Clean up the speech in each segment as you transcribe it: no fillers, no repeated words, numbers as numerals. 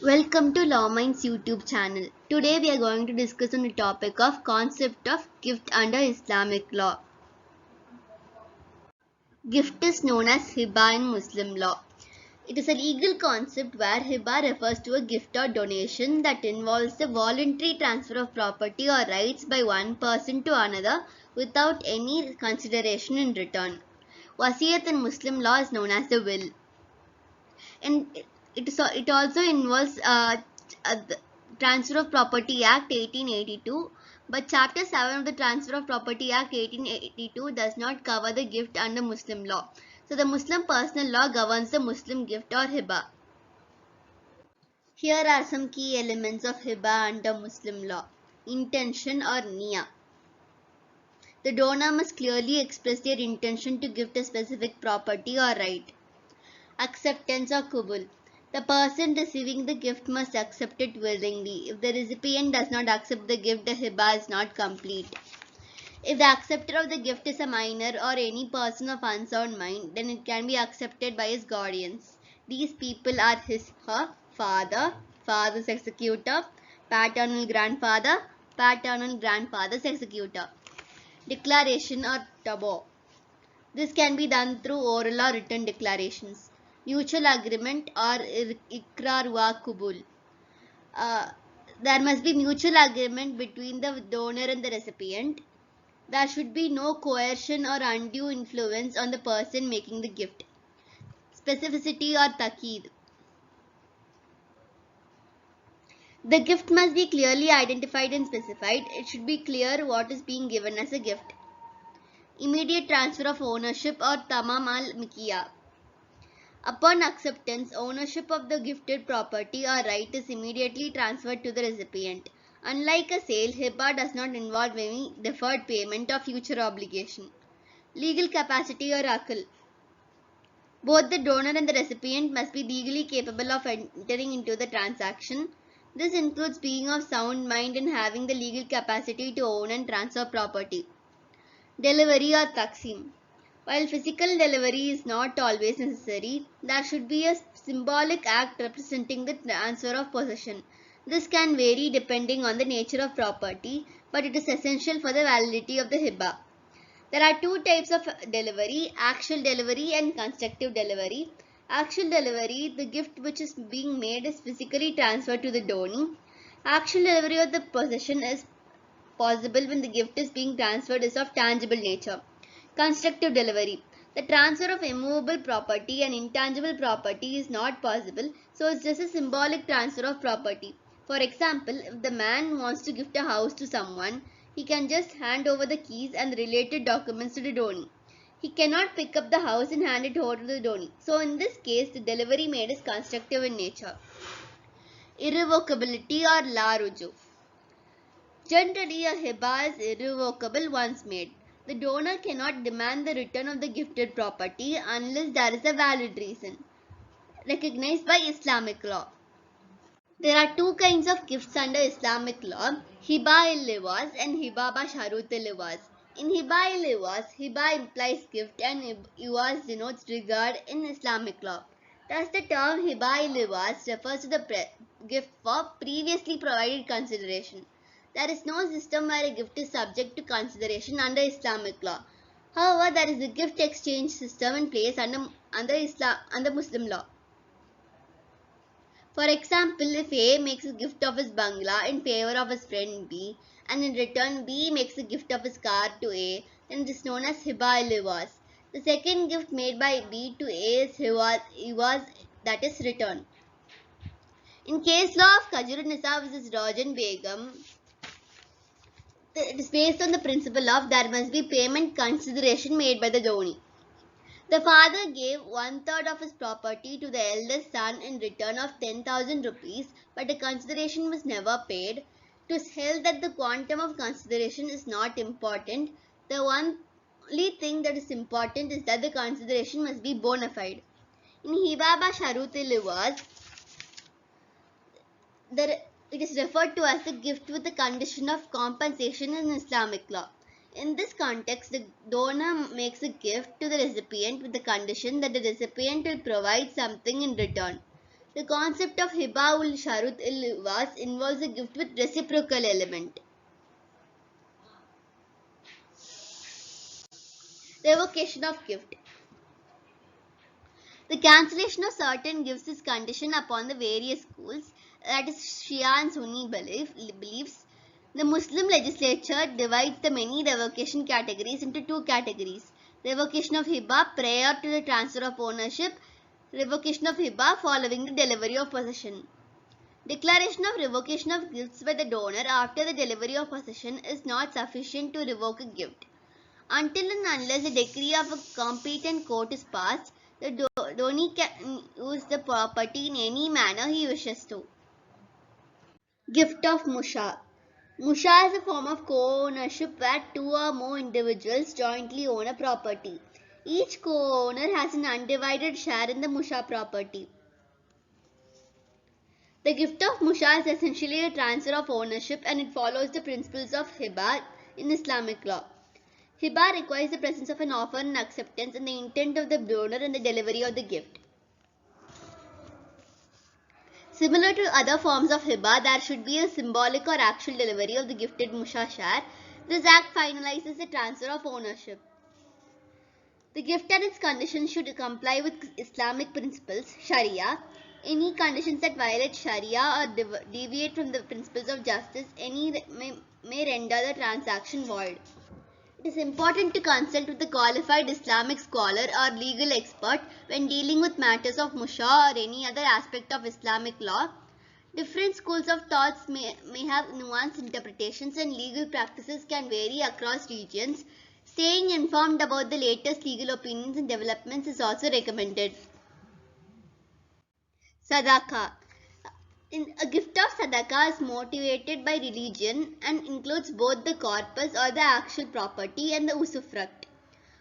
Welcome to Lawminds YouTube channel. Today we are going to discuss on the topic of concept of gift under Islamic law. Gift is known as hiba in Muslim law. It is a legal concept where hiba refers to a gift or donation that involves the voluntary transfer of property or rights by one person to another without any consideration in return. Wasiyat in Muslim law is known as the will. And it also involves the Transfer of Property Act 1882, but Chapter 7 of the Transfer of Property Act 1882 does not cover the gift under Muslim law. So the Muslim personal law governs the Muslim gift or hiba. Here are some key elements of hiba under Muslim law. Intention or niyyah. The donor must clearly express their intention to gift a specific property or right. Acceptance or kubul. The person receiving the gift must accept it willingly. If the recipient does not accept the gift, the hiba is not complete. If the acceptor of the gift is a minor or any person of unsound mind, then it can be accepted by his guardians. These people are his, her, father, father's executor, paternal grandfather, paternal grandfather's executor. Declaration or taboo. This can be done through oral or written declarations. Mutual agreement or ikrar wa kubul. Uh, there must be mutual agreement between the donor and the recipient. There should be no coercion or undue influence on the person making the gift. Specificity or takeed. The gift must be clearly identified and specified. It should be clear what is being given as a gift. Immediate transfer of ownership or tamam al mikiya. Upon acceptance, ownership of the gifted property or right is immediately transferred to the recipient. Unlike a sale, hiba does not involve any deferred payment or future obligation. Legal capacity or akal. Both the donor and the recipient must be legally capable of entering into the transaction. This includes being of sound mind and having the legal capacity to own and transfer property. Delivery or taqsim. While physical delivery is not always necessary, there should be a symbolic act representing the transfer of possession. This can vary depending on the nature of property, but it is essential for the validity of the hiba. There are two types of delivery: actual delivery and constructive delivery. Actual delivery, the gift which is being made is physically transferred to the donee. Actual delivery of the possession is possible when the gift is being transferred is of tangible nature. Constructive delivery. The transfer of immovable property and intangible property is not possible, so it's just a symbolic transfer of property. For example, if the man wants to gift a house to someone, he can just hand over the keys and the related documents to the donee. He cannot pick up the house and hand it over to the donee. So in this case, the delivery made is constructive in nature. Irrevocability or la ruju. Generally, a hiba is irrevocable once made. The donor cannot demand the return of the gifted property unless there is a valid reason recognized by Islamic law. There are two kinds of gifts under Islamic law: hiba-il-liwaz and hiba sharut-il-liwaz. In hiba-il-liwaz, hiba implies gift and liwaz denotes regard in Islamic law. Thus, the term hiba-il-liwaz refers to the gift for previously provided consideration. There is no system where a gift is subject to consideration under Islamic law. However, there is a gift exchange system in place under Muslim law. For example, if A makes a gift of his bungalow in favor of his friend B, and in return B makes a gift of his car to A, then it is known as hiba-il-liwaz. The second gift made by B to A is hiwaz, that is return. In case law of Kajur Nisa vs. Rajan Begum, it is based on the principle of there must be payment consideration made by the donee. The father gave one-third of his property to the eldest son in return of 10,000 rupees, but the consideration was never paid. It was held that the quantum of consideration is not important. The only thing that is important is that the consideration must be bona fide. In Hibaba Sharutil-Liwaz, it is referred to as a gift with the condition of compensation in Islamic law. In this context, the donor makes a gift to the recipient with the condition that the recipient will provide something in return. The concept of hiba ul sharut il liwas involves a gift with reciprocal element. Revocation of gift. The cancellation of certain gifts is conditioned upon the various schools, that is Shia and Sunni beliefs. The Muslim legislature divides the many revocation categories into two categories: revocation of hiba prior to the transfer of ownership, revocation of hiba following the delivery of possession. Declaration of revocation of gifts by the donor after the delivery of possession is not sufficient to revoke a gift. Until and unless a decree of a competent court is passed, the donee can use the property in any manner he wishes to. Gift of Musha. Musha is a form of co-ownership where two or more individuals jointly own a property. Each co-owner has an undivided share in the Musha property. The gift of Musha is essentially a transfer of ownership, and it follows the principles of Hiba in Islamic law. Hiba requires the presence of an offer and acceptance and the intent of the donor in the delivery of the gift. Similar to other forms of hiba, there should be a symbolic or actual delivery of the gifted musha share. This act finalizes the transfer of ownership. The gift and its conditions should comply with Islamic principles, Sharia. Any conditions that violate Sharia or deviate from the principles of justice may render the transaction void. It is important to consult with a qualified Islamic scholar or legal expert when dealing with matters of musha or any other aspect of Islamic law. Different schools of thoughts may have nuanced interpretations, and legal practices can vary across regions. Staying informed about the latest legal opinions and developments is also recommended. Sadaqah. A gift of sadaqah is motivated by religion and includes both the corpus or the actual property and the usufruct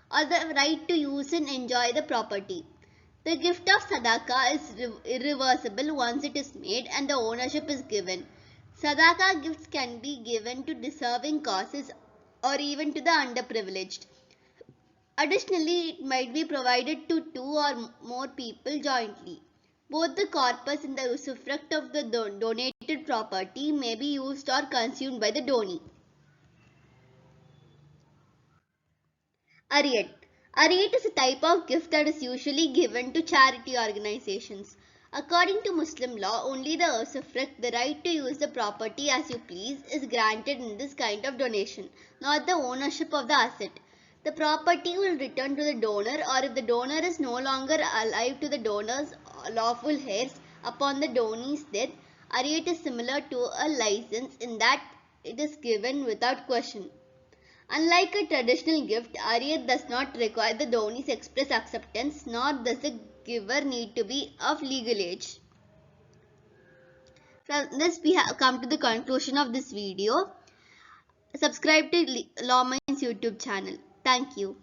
or the right to use and enjoy the property. The gift of sadaqah is irreversible once it is made and the ownership is given. Sadaqah gifts can be given to deserving causes or even to the underprivileged. Additionally, it might be provided to two or more people jointly. Both the corpus and the usufruct of the donated property may be used or consumed by the donee. Ariyat. Ariyat is a type of gift that is usually given to charity organizations. According to Muslim law, only the usufruct, the right to use the property as you please, is granted in this kind of donation, not the ownership of the asset. The property will return to the donor, or if the donor is no longer alive, to the donor's lawful heirs upon the donee's death. Ariyat is similar to a license in that it is given without question. Unlike a traditional gift, Ariyat does not require the donee's express acceptance, nor does the giver need to be of legal age. From this, we have come to the conclusion of this video. Subscribe to Law Minds YouTube channel. Thank you.